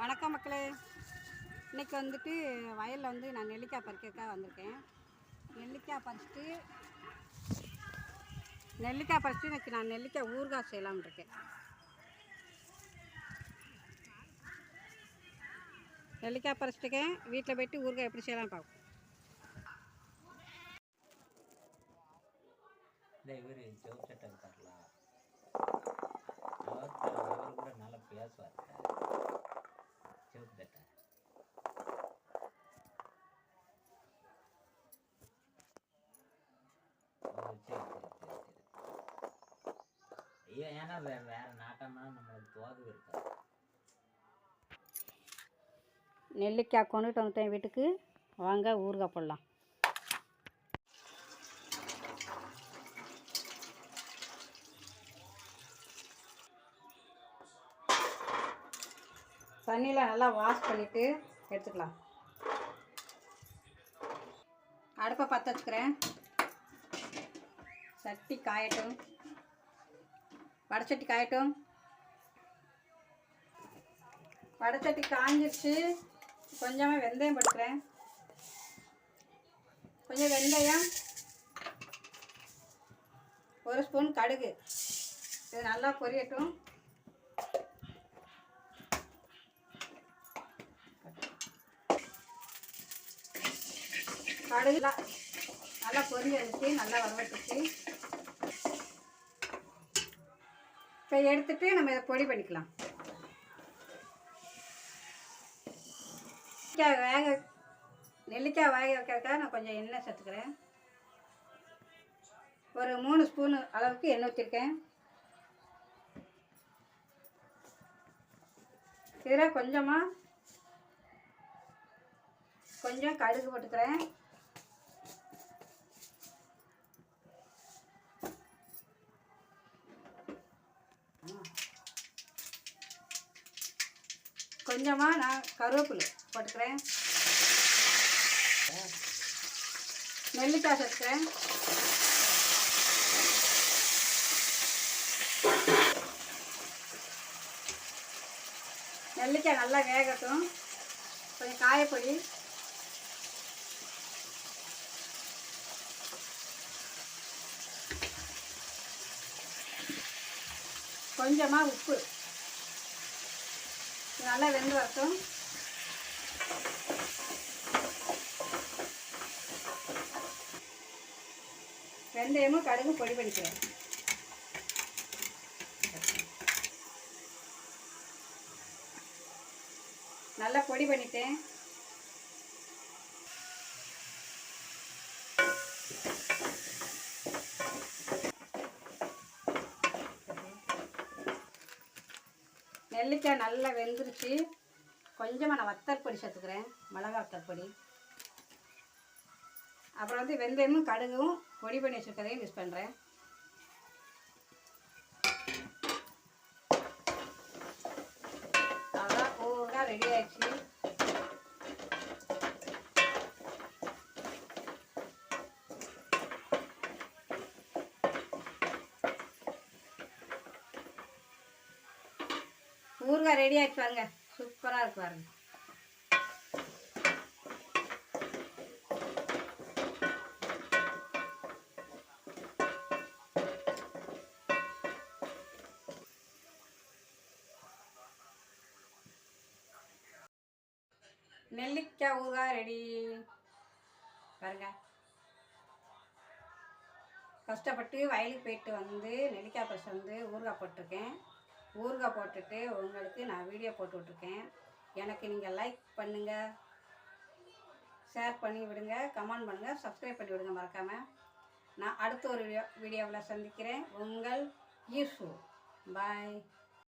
வணக்கம் மக்களே. இன்றைக்கி வந்துட்டு வயலில் வந்து நான் நெல்லிக்காய் பறிக்கிறதுக்காக வந்திருக்கேன். நெல்லிக்காய் பறிச்சுட்டு இன்றைக்கி நான் நெல்லிக்காய் ஊறுகாய் செய்யலாம்னு இருக்கேன். நெல்லிக்காய் பறிச்சுட்டுக்கேன். வீட்டில் போய்ட்டு ஊறுகாய் எப்படி செய்யலாம் பார்ப்போம். நல்லா பேசுவார். ஐயோ, ஏன்னா வேற நாட்டம்னா நம்மளுக்கு தோது இருக்காது. நெல்லிக்காய் கொண்டுட்டு வந்துட்டேன் வீட்டுக்கு. வாங்க ஊறுகாய் போடலாம். தண்ணியில் நல்லா வாஷ் பண்ணிவிட்டு எடுத்துக்கலாம். அடுப்பை பற்ற வச்சுக்கிறேன். சட்டி காயட்டும். வடைச்சட்டி காயட்டும். வடைச்சட்டி காஞ்சிடுச்சு. கொஞ்சமாக வெந்தயம் போட்டுக்கிறேன். கொஞ்சம் வெந்தயம், 1 ஸ்பூன் கடுகு. இது நல்லா பொரியட்டும். கடுகு நல்லா பொரிஞ்சு வந்துச்சு, நல்லா வரவட்டுச்சு. இப்போ எடுத்துட்டு நம்ம இதை பொடி பண்ணிக்கலாம். நெல்லிக்காய் வேக வைக்கிறதுக்காக நான் கொஞ்சம் எண்ணெய் சேர்த்துக்கிறேன். ஒரு 3 ஸ்பூனு அளவுக்கு எண்ணெய் ஊற்றிருக்கேன். இதில் கொஞ்சம் கடுகு போட்டுக்கிறேன். கொஞ்சமாக நான் கருவேப்பிலை போட்டுக்கிறேன். நெல்லிக்காய் சேர்த்துக்கிறேன். நெல்லிக்காய் நல்லா வேகட்டும். கொஞ்சம் காயப்பொடி, கொஞ்சமாக உப்பு. நல்லா வெந்து வரட்டும். வெந்தயமும் கடுகு பொடி பண்ணிக்கிறேன். நல்லா பொடி பண்ணிட்டேன். நெல்லிக்காய் நல்லா வெந்துருச்சு. கொஞ்சமாக நான் வத்தல் பொடி சேர்த்துக்கிறேன், மிளகா வத்தல் பொடி. அப்புறம் வந்து வெந்தயமும் கடுகும் பொடி பண்ணி வச்சுருக்கதையும் யூஸ் பண்ணுறேன். அதான் ஊறுகாய் ரெடி ஆயிடுச்சு. ஊறுகாய் ரெடி ஆகிடுச்சு பாருங்க. சூப்பராக இருக்கு பாருங்க. நெல்லிக்காய் ஊறுகாய் ரெடி பாருங்க. கஷ்டப்பட்டு வயலுக்கு போயிட்டு வந்து நெல்லிக்காய் பறிச்சு வந்து ஊறுகாய் போட்டிருக்கேன். ஊறுகாய் போட்டுட்டு உங்களுக்கு நான் வீடியோ போட்டு விட்ருக்கேன். எனக்கு நீங்கள் லைக் பண்ணுங்கள், ஷேர் பண்ணி விடுங்க, கமெண்ட் பண்ணுங்கள், சப்ஸ்கிரைப் பண்ணி விடுங்க மறக்காமல். நான் அடுத்த ஒரு வீடியோவில் சந்திக்கிறேன். உங்கள் யூசு. பாய்.